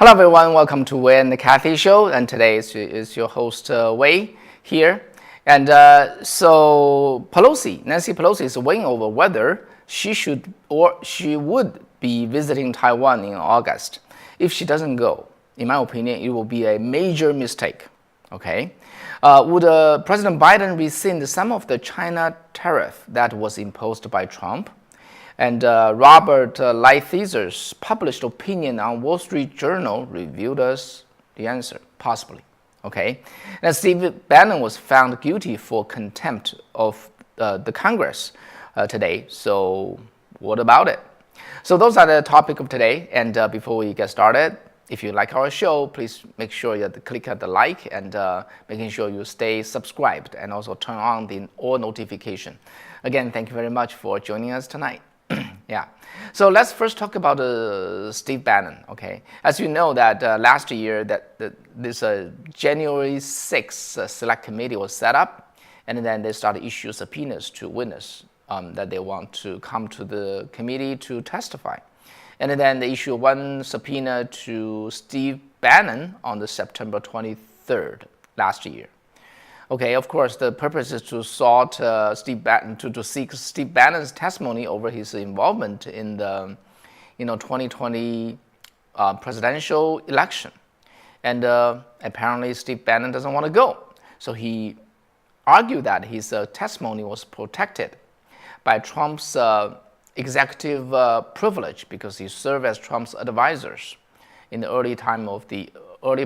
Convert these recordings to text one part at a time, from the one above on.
Hello everyone, welcome to Wei and the Kathy Show, and today is your host Wei here. And so Nancy Pelosi is weighing over whether she should or she would be visiting Taiwan in August. If she doesn't go, in my opinion, it will be a major mistake. Okay, would President Biden rescind some of the China tariff that was imposed by Trump? And Robert Lighthizer published opinion on Wall Street Journal revealed us the answer, possibly. Okay, and Steve Bannon was found guilty for contempt of the Congress today. So what about it? So those are the topic of today. And before we get started, if you like our show, please make sure you click at the like and making sure you stay subscribed and also turn on the all notification. Again, thank you very much for joining us tonight. Yeah, so let's first talk about Steve Bannon. Okay, as you know that last year this January 6th select committee was set up, and then they started issue subpoenas to witness that they want to come to the committee to testify, and then they issue one subpoena to Steve Bannon on the September 23rd last year. Okay, of course, the purpose is to sought Steve Bannon to seek Steve Bannon's testimony over his involvement in the 2020 presidential election, and apparently Steve Bannon doesn't want to go, so he argued that his testimony was protected by Trump's executive privilege because he served as Trump's advisors in the early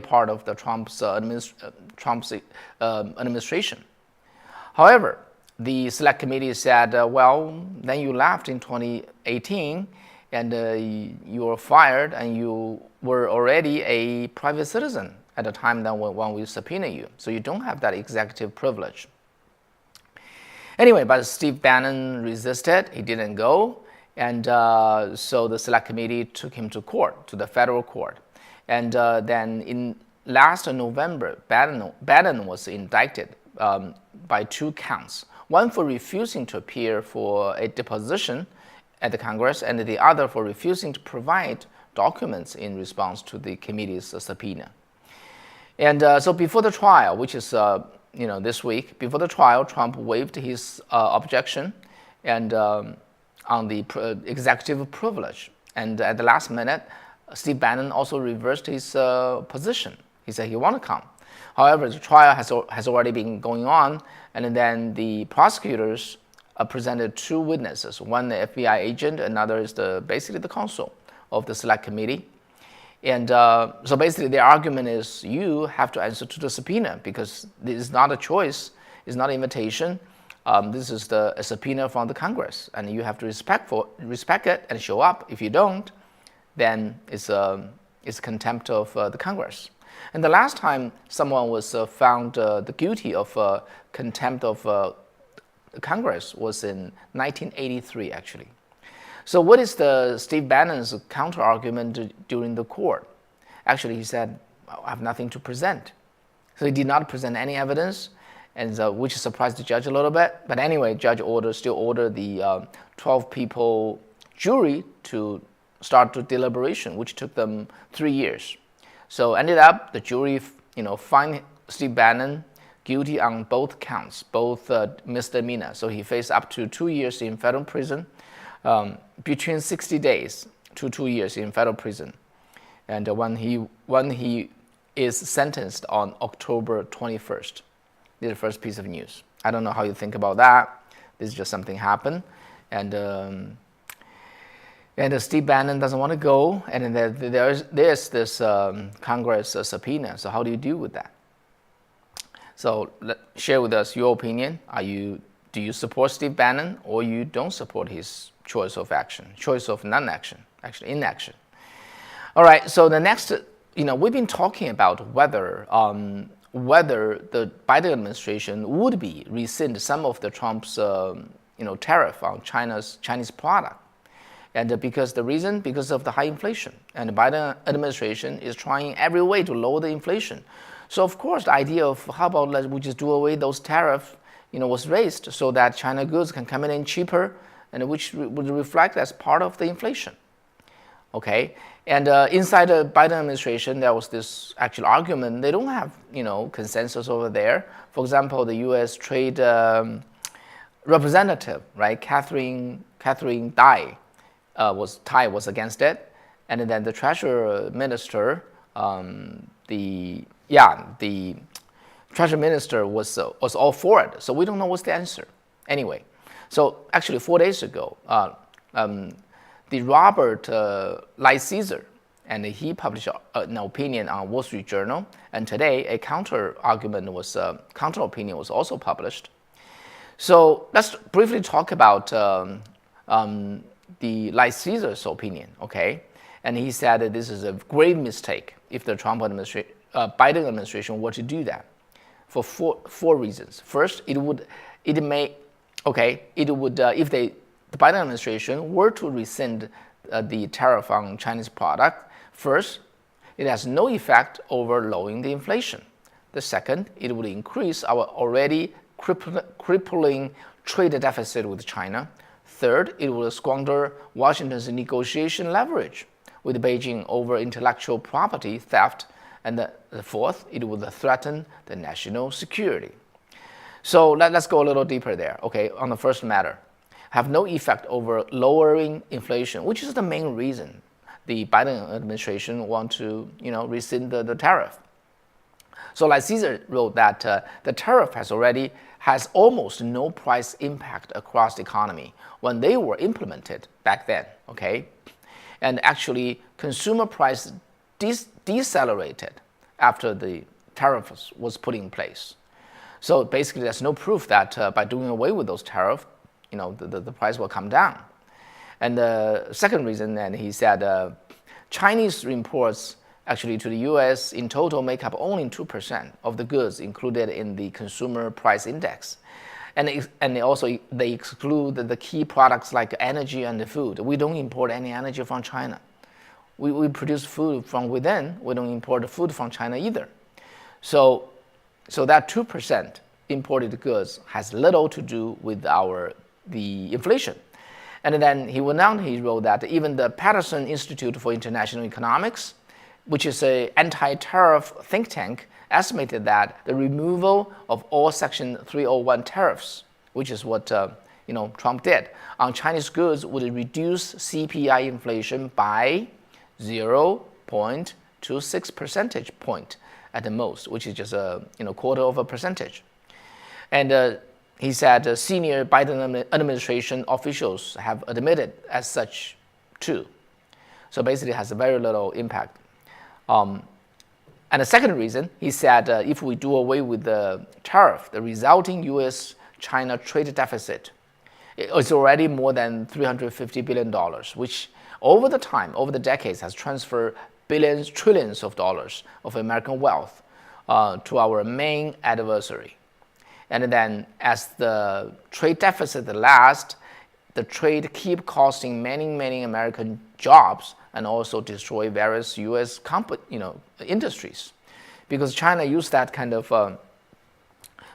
part of the Trump's administration. However, the select committee said, well, then you left in 2018 and you were fired and you were already a private citizen at the time when we subpoena you. So you don't have that executive privilege. Anyway, but Steve Bannon resisted. He didn't go. And so the select committee took him to court, to the federal court. And then in last November, Bannon was indicted by 2 counts. One for refusing to appear for a deposition at the Congress, and the other for refusing to provide documents in response to the committee's subpoena. And so before the trial, which is this week, before the trial, Trump waived his objection and on the executive privilege. And at the last minute, Steve Bannon also reversed his position. He said he wanted to come. However, the trial has already been going on, and then the prosecutors presented 2 witnesses. One, the FBI agent, another is basically the counsel of the select committee. And so basically the argument is you have to answer to the subpoena because this is not a choice, it's not an invitation. This is a subpoena from the Congress, and you have to respect it and show up. If you don't, then it's contempt of the Congress. And the last time someone was found guilty of contempt of Congress was in 1983, actually. So what is Steve Bannon's counter-argument during the court? Actually, he said, I have nothing to present. So he did not present any evidence, and which surprised the judge a little bit. But anyway, judge still ordered the 12-people jury to start to deliberation, which took them 3 years. So ended up the jury, find Steve Bannon guilty on both counts, both misdemeanor. So he faced up to 2 years in federal prison, between 60 days to 2 years in federal prison. And when he is sentenced on October 21st, this is the first piece of news. I don't know how you think about that. This is just something happened, and Steve Bannon doesn't want to go, and there's this Congress subpoena. So how do you deal with that? So share with us your opinion. Do you support Steve Bannon, or you don't support his choice of action, choice of non-action, actually inaction? All right. So the next, we've been talking about whether the Biden administration would rescind some of the Trump's tariff on Chinese product. And because of the high inflation, and the Biden administration is trying every way to lower the inflation. So of course, the idea of how about we just do away those tariffs, was raised so that China goods can come in cheaper, and which would reflect as part of the inflation. Okay, and inside the Biden administration, there was this actual argument. They don't have consensus over there. For example, the U.S. Trade Representative, right, Catherine Tai was against it, and then the Treasury Minister, the Treasury Minister was all for it. So we don't know what's the answer. Anyway, so actually 4 days ago, the Robert Lighthizer, and he published an opinion on Wall Street Journal, and today a counter opinion was also published. So let's briefly talk about the Lightthizer's opinion, okay? And he said that this is a grave mistake if the Biden administration were to do that, for four reasons. First, if the Biden administration were to rescind the tariff on Chinese product, first, it has no effect over lowering the inflation. The second, it would increase our already crippling trade deficit with China. Third, it would squander Washington's negotiation leverage with Beijing over intellectual property theft. And the fourth, it would threaten the national security. So let's go a little deeper there. Okay, on the first matter, have no effect over lowering inflation, which is the main reason the Biden administration want to rescind the tariff. So Lighthizer wrote that the tariff has almost no price impact across the economy when they were implemented back then, okay? And actually, consumer price decelerated after the tariff was put in place. So basically, there's no proof that by doing away with those tariffs, the price will come down. And the second reason, then he said, Chinese imports actually to the U.S. in total make up only 2% of the goods included in the consumer price index. And they exclude the key products like energy and the food. We don't import any energy from China. We produce food from within. We don't import the food from China either. So that 2% imported goods has little to do with the inflation. And then he went on, he wrote that even the Patterson Institute for International Economics, which is an anti-tariff think tank, estimated that the removal of all Section 301 tariffs, which is what Trump did, on Chinese goods would reduce CPI inflation by 0.26 percentage point at the most, which is just a quarter of a percentage. And he said senior Biden administration officials have admitted as such too. So basically, it has a very little impact. And the second reason, he said, if we do away with the tariff, the resulting U.S.-China trade deficit is already more than $350 billion, which over the decades, has transferred billions, trillions of dollars of American wealth to our main adversary. And then as the trade deficit lasts, the trade keep costing many American jobs and also destroy various U.S. industries. Because China used that kind of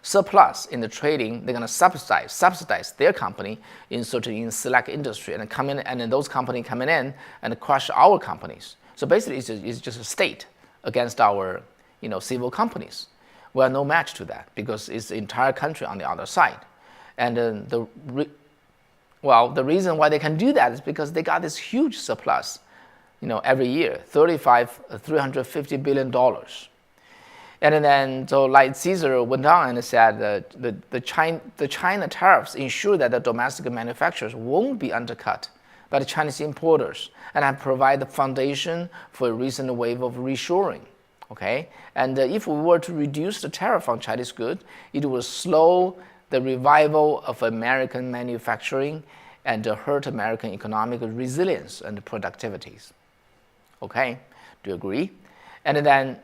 surplus in the trading, they're going to subsidize their company in select industry and come in, and then those companies coming in and crush our companies. So basically, it's just a state against our civil companies. We are no match to that because it's the entire country on the other side. And the reason why they can do that is because they got this huge surplus, every year, $350 billion. And then, so Lighthizer went on and said that the China tariffs ensure that the domestic manufacturers won't be undercut by the Chinese importers and have provided the foundation for a recent wave of reshoring. Okay, and if we were to reduce the tariff on Chinese goods, it will slow the revival of American manufacturing and hurt American economic resilience and productivities. Okay, do you agree? And then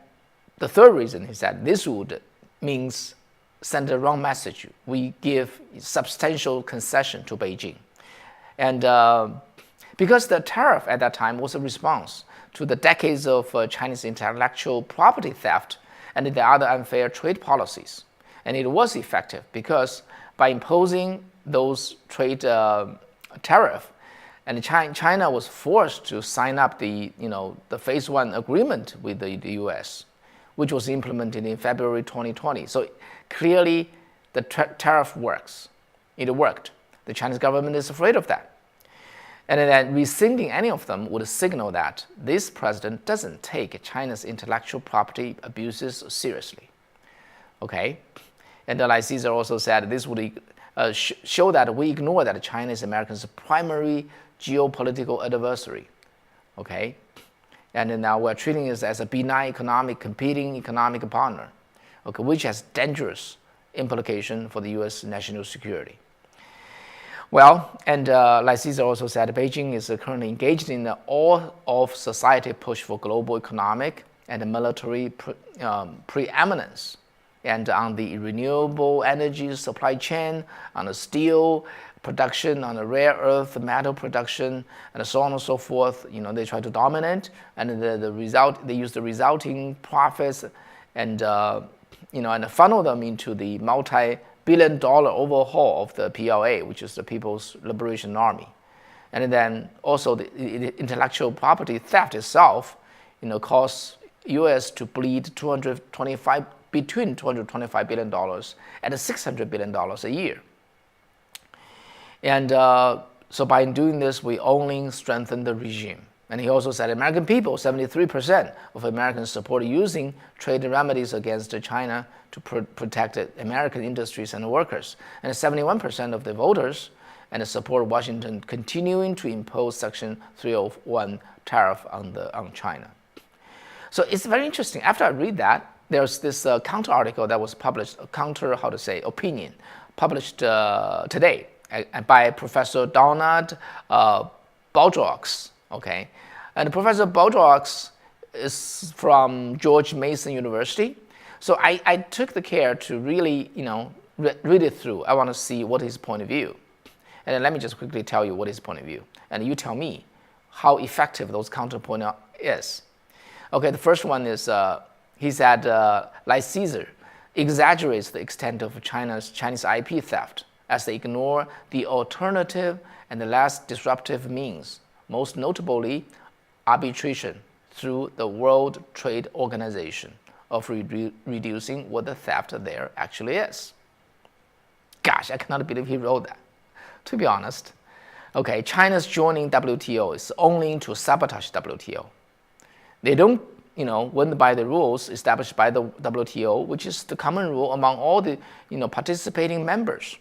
the third reason is that this would means send the wrong message. We give substantial concession to Beijing. And because the tariff at that time was a response to the decades of Chinese intellectual property theft and the other unfair trade policies. And it was effective because by imposing those trade tariff, And China was forced to sign up the phase 1 agreement with the U.S., which was implemented in February 2020. So clearly, the tariff works. It worked. The Chinese government is afraid of that. And then rescinding any of them would signal that this president doesn't take China's intellectual property abuses seriously. Okay? And Lighthizer also said this would show that we ignore that China is America's primary geopolitical adversary. Okay? And then now we're treating it as a benign competing economic partner, okay, which has dangerous implication for the U.S. national security. Well, and Lighthizer also said Beijing is currently engaged in the all-of-society push for global economic and military preeminence, and on the renewable energy supply chain, on the steel production, on the rare earth metal production, and so on and so forth. They try to dominate, and the result, they use the resulting profits and and funnel them into the multi-billion-dollar overhaul of the PLA, which is the People's Liberation Army. And then also the intellectual property theft itself, costs U.S. to bleed between $225 billion and $600 billion a year. And so by doing this, we only strengthen the regime. And he also said American people, 73% of Americans support using trade remedies against China to protect American industries and workers. And 71% of the voters and support Washington continuing to impose Section 301 tariff on China. So it's very interesting. After I read that, there's this counter article that was published, opinion, published today by Professor Donald Baldrox. Okay, and Professor Baldrox is from George Mason University. So I took the care to really, read it through. I want to see what his point of view. And then let me just quickly tell you what his point of view. And you tell me how effective those counterpoint is. Okay, the first one is, he said Lighthizer exaggerates the extent of Chinese IP theft as they ignore the alternative and the less disruptive means, most notably arbitration through the World Trade Organization of reducing what the theft there actually is. Gosh, I cannot believe he wrote that, to be honest. Okay, China's joining WTO is only to sabotage WTO. They don't, win by the rules established by the WTO, which is the common rule among all the, participating members.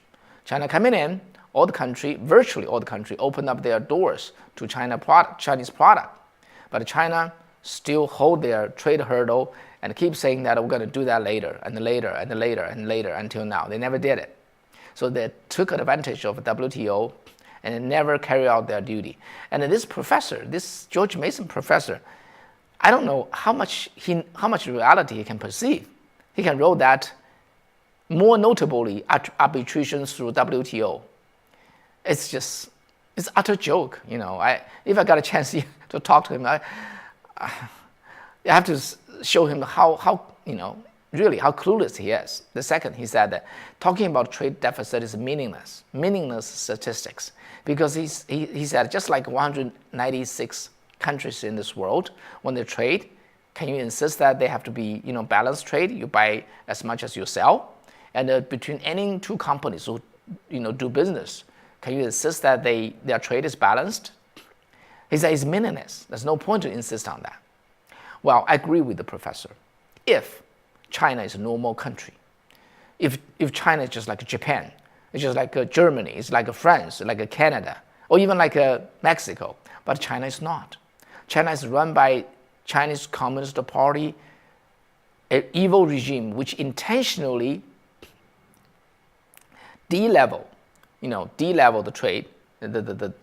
China coming in, virtually all the country, opened up their doors to Chinese product. But China still hold their trade hurdle and keep saying that we're going to do that later and later and later and later until now. They never did it. So they took advantage of WTO and they never carry out their duty. And this professor, this George Mason professor, I don't know how much reality he can perceive. He can write that, more notably, arbitration through WTO. It's utter joke. If I got a chance to talk to him, I have to show him how really how clueless he is. The second, he said that talking about trade deficit is meaningless statistics, because he said just like 196 countries in this world, when they trade, can you insist that they have to be balanced trade? You buy as much as you sell, and between any two companies who do business, can you insist that their trade is balanced? He said it's meaningless. There's no point to insist on that. Well, I agree with the professor. If China is a normal country, if China is just like Japan, it's just like Germany, it's like France, like Canada, or even like Mexico, but China is not. China is run by Chinese Communist Party, an evil regime which intentionally de-level the trade, the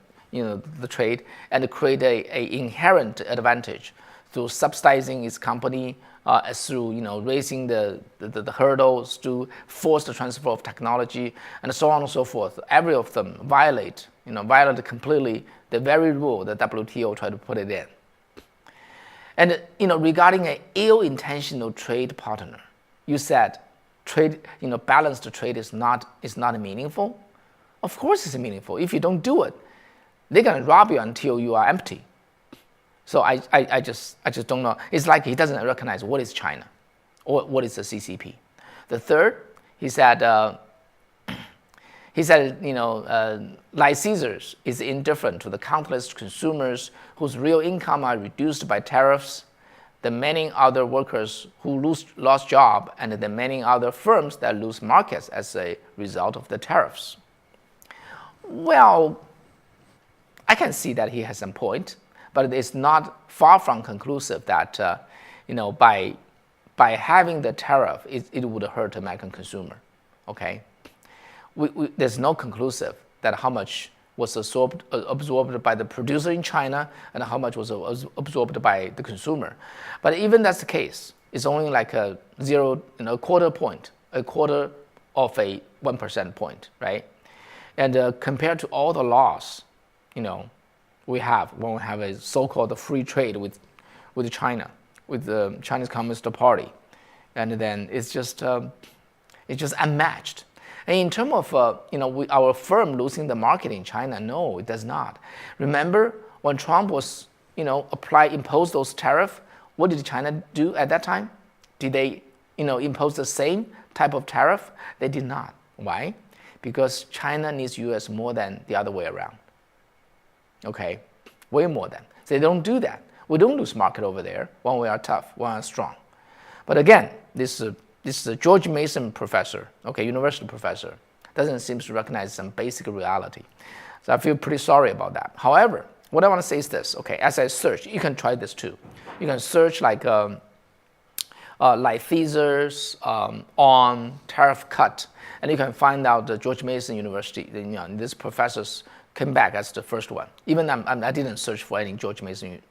trade, and create a inherent advantage through subsidizing its company, through raising the hurdles to force the transfer of technology, and so on and so forth. Every of them violate completely the very rule that WTO tried to put it in. And regarding an ill-intentional trade partner, you said trade, balanced trade is not meaningful. Of course, it's meaningful. If you don't do it, they're going to rob you until you are empty. So I just don't know. It's like he doesn't recognize what is China or what is the CCP. The third, he said, Lighthizer is indifferent to the countless consumers whose real income are reduced by tariffs, the many other workers who lost job, and the many other firms that lose markets as a result of the tariffs. Well, I can see that he has some point, but it's not far from conclusive that by having the tariff, it would hurt the American consumer. Okay, there's no conclusive that how much was absorbed by the producer in China and how much was absorbed by the consumer. But even that's the case, it's only like a quarter point, a quarter of a 1% point, right? And compared to all the loss, we have when we have a so-called free trade with China, with the Chinese Communist Party, and then it's just unmatched. And in terms of our firm losing the market in China, no, it does not. Remember when Trump was impose those tariffs? What did China do at that time? Did they impose the same type of tariff? They did not. Why? Because China needs U.S. more than the other way around. Okay, way more than. So they don't do that. We don't lose market over there when we are tough, when we are strong. But again, this is a George Mason professor, university professor, doesn't seem to recognize some basic reality. So I feel pretty sorry about that. However, what I want to say is this, as I search, you can try this too. You can search like Lighthizer on tariff cut, and you can find out the George Mason University, this professors came back as the first one. Even I didn't search for any George Mason,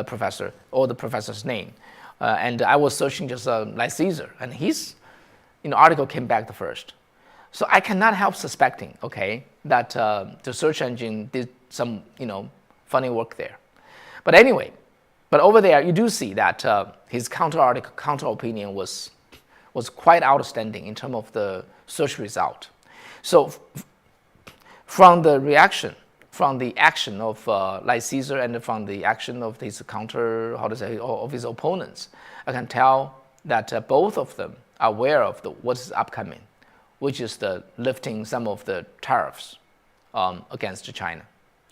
professor or the professor's name. And I was searching just Lighthizer, and his article came back the first. So I cannot help suspecting, that the search engine did some, funny work there. But anyway, over there you do see that his counter opinion was quite outstanding in terms of the search result. So from the reaction, from the action of Lighthizer and from the action of his of his opponents, I can tell that both of them are aware of what is upcoming, which is the lifting some of the tariffs against China.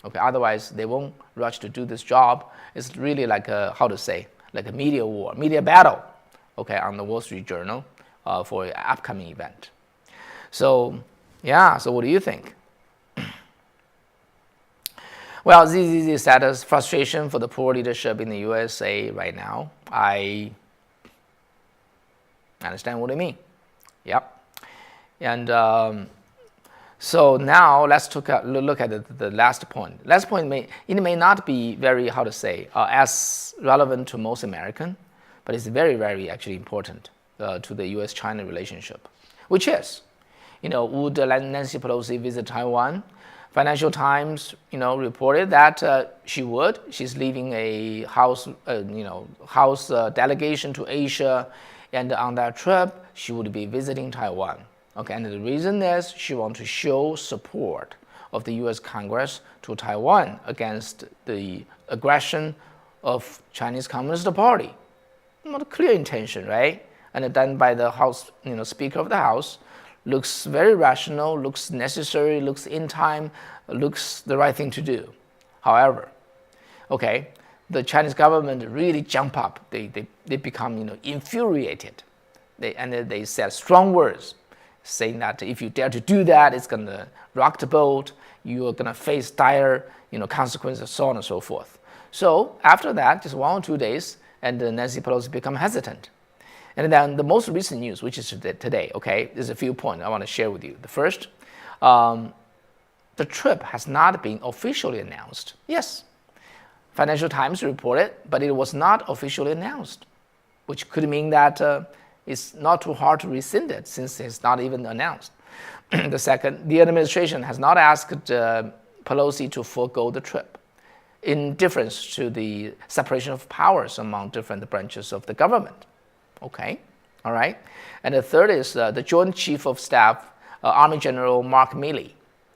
Otherwise they won't rush to do this job. It's really like like a media war, media battle, on the Wall Street Journal for an upcoming event. So so what do you think? Well, ZZZ status frustration for the poor leadership in the USA right now. I understand what you mean. Yep. And so now let's look at the last point. Last point may not be very as relevant to most American, but it's very, very actually important to the U.S.-China relationship, which is, would Nancy Pelosi visit Taiwan? Financial Times, reported that she would. She's leading a House delegation to Asia, and on that trip, she would be visiting Taiwan. And the reason is she wants to show support of the U.S. Congress to Taiwan against the aggression of Chinese Communist Party. Not a clear intention, right? And done by the House, Speaker of the House. Looks very rational, looks necessary, looks in time, looks the right thing to do. However, the Chinese government really jump up. They become infuriated. They said strong words, saying that if you dare to do that, it's going to rock the boat. You are going to face dire consequences, so on and so forth. So after that, just 1 or 2 days, and Nancy Pelosi become hesitant. And then the most recent news, which is today, there's a few points I want to share with you. The first, the trip has not been officially announced. Yes, Financial Times reported, but it was not officially announced, which could mean that it's not too hard to rescind it since it's not even announced. The second, the administration has not asked Pelosi to forego the trip, in difference to the separation of powers among different branches of the government. All right. And the third is the Joint Chief of Staff, Army General Mark Milley.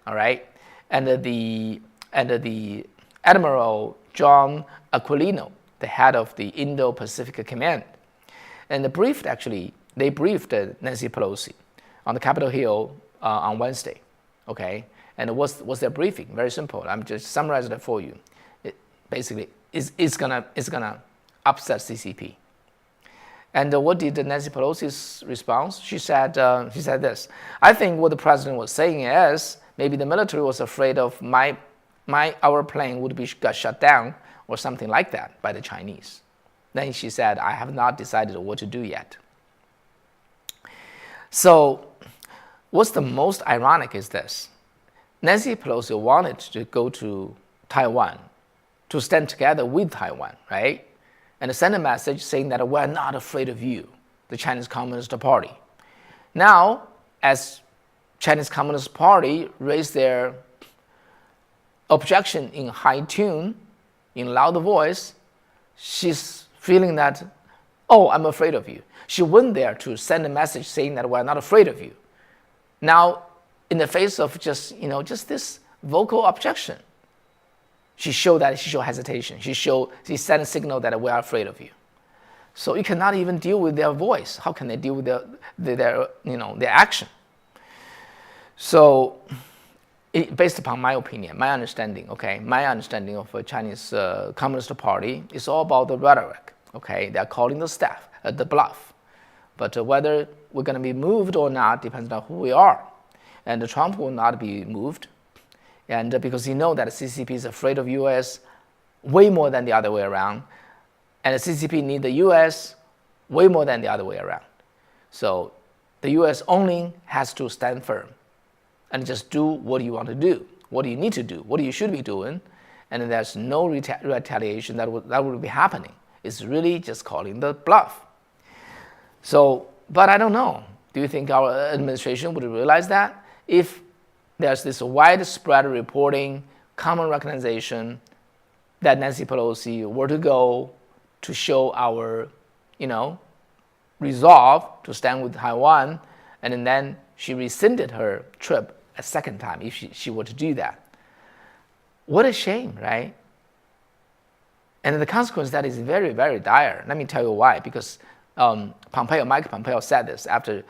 All right. And the and the Admiral John Aquilino, the head of the Indo-Pacific Command, and they briefed Nancy Pelosi on the Capitol Hill on Wednesday. Okay, and what's their briefing? Very simple. I'm just summarizing it for you. It basically it's gonna upset CCP. And what did Nancy Pelosi's response? She said this. I think what the president was saying is maybe the military was afraid of our plane would got shut down or something like that by the Chinese. Then she said, I have not decided what to do yet. So what's the most ironic is this. Nancy Pelosi wanted to go to Taiwan to stand together with Taiwan, right? And send a message saying that we're not afraid of you, the Chinese Communist Party. Now, as Chinese Communist Party raised their objection in high tune, in loud voice, she's feeling that, oh, I'm afraid of you. She went there to send a message saying that we're not afraid of you. Now, in the face of just this vocal objection, she showed hesitation. She sent a signal that we are afraid of you. So you cannot even deal with their voice. How can they deal with their action? So, based upon my opinion, my understanding of a Chinese Communist Party is all about the rhetoric. Okay, they are calling the bluff. But whether we're going to be moved or not depends on who we are. And Trump will not be moved. And because he knows that the CCP is afraid of U.S. way more than the other way around. And the CCP need the U.S. way more than the other way around. So the U.S. only has to stand firm and just do what you want to do, what you need to do, what you should be doing. And there's no retaliation that will be happening. It's really just calling the bluff. So, but I don't know. Do you think our administration would realize that? If there's this widespread reporting, common recognition that Nancy Pelosi were to go to show our, resolve to stand with Taiwan, and then she rescinded her trip a second time if she were to do that. What a shame, right? And the consequence of that is very, very dire. Let me tell you why. Because Mike Pompeo said this after,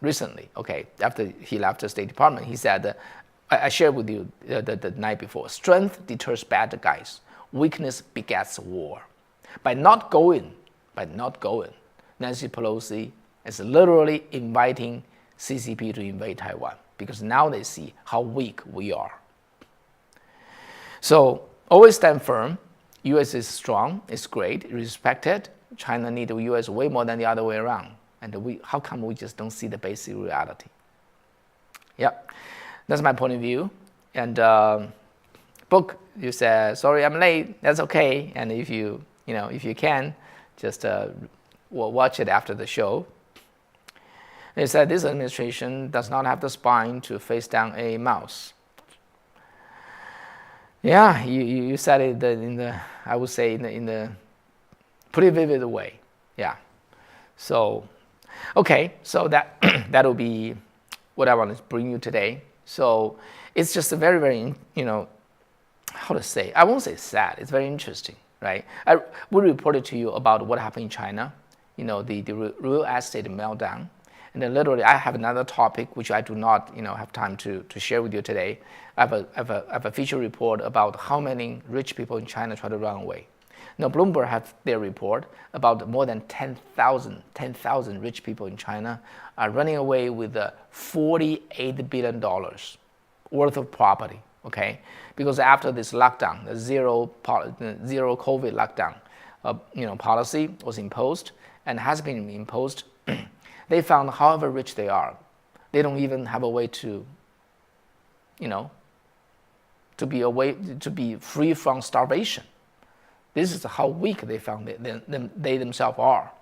recently, okay, after he left the State Department. He said, I shared with you the night before, strength deters bad guys. Weakness begets war. By not going, Nancy Pelosi is literally inviting CCP to invade Taiwan because now they see how weak we are. So always stand firm. U.S. is strong, it's great, respected. China needs the U.S. way more than the other way around. And how come we just don't see the basic reality? Yep, that's my point of view. And book, you said, sorry, I'm late. That's okay. And if you can, just watch it after the show. They said this administration does not have the spine to face down a mouse. Yeah, you said it I would say in the pretty vivid way. Yeah. So, okay, so that'll be what I want to bring you today. So it's just a very, very, how to say, I won't say sad, it's very interesting, right? I will report it to you about what happened in China, the real estate meltdown. And then literally I have another topic which I do not, have time to share with you today. I have a feature report about how many rich people in China try to run away. Now, Bloomberg have their report about more than 10,000 rich people in China are running away with $48 billion worth of property, okay? Because after this lockdown, the zero COVID lockdown, policy was imposed and has been imposed, they found however rich they are, they don't even have a way to, to be free from starvation. This is how weak they found they themselves are.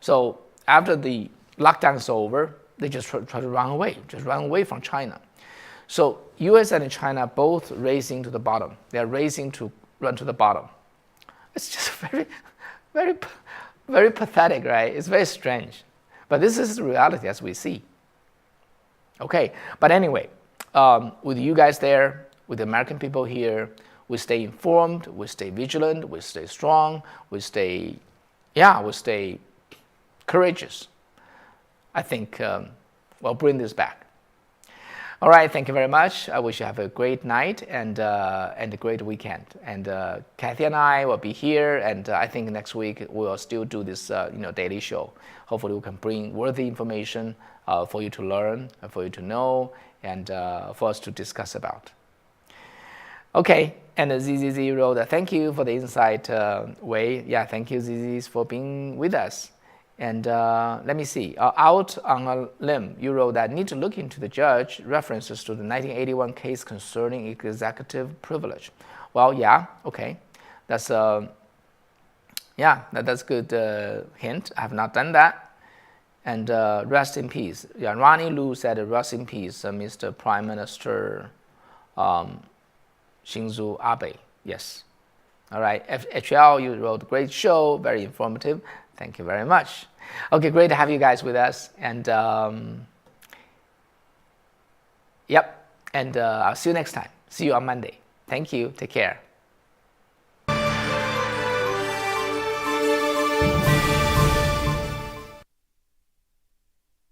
So after the lockdown is over, they just try to run away from China. So U.S. and China both racing to the bottom. They are racing to run to the bottom. It's just very, very, very pathetic, right? It's very strange. But this is the reality as we see. Okay, but anyway, with you guys there, with the American people here. We stay informed, we stay vigilant, we stay strong, we stay courageous. I think we'll bring this back. All right, thank you very much. I wish you have a great night and a great weekend. And Kathy and I will be here, and I think next week we will still do this daily show. Hopefully we can bring worthy information for you to learn, for you to know, and for us to discuss about. Okay, and ZZZ wrote, thank you for the insight, Wei. Yeah, thank you, ZZZ, for being with us. And let me see, out on a limb, you wrote that need to look into the judge references to the 1981 case concerning executive privilege. Well, yeah, okay, that's that's a good hint. I have not done that. And rest in peace. Yeah, Ronnie Lu said, rest in peace, Mr. Prime Minister Shinzo Abe. Yes. All right, FHL, you wrote great show, very informative. Thank you very much. Okay, great to have you guys with us. And I'll see you next time. See you on Monday. Thank you. Take care.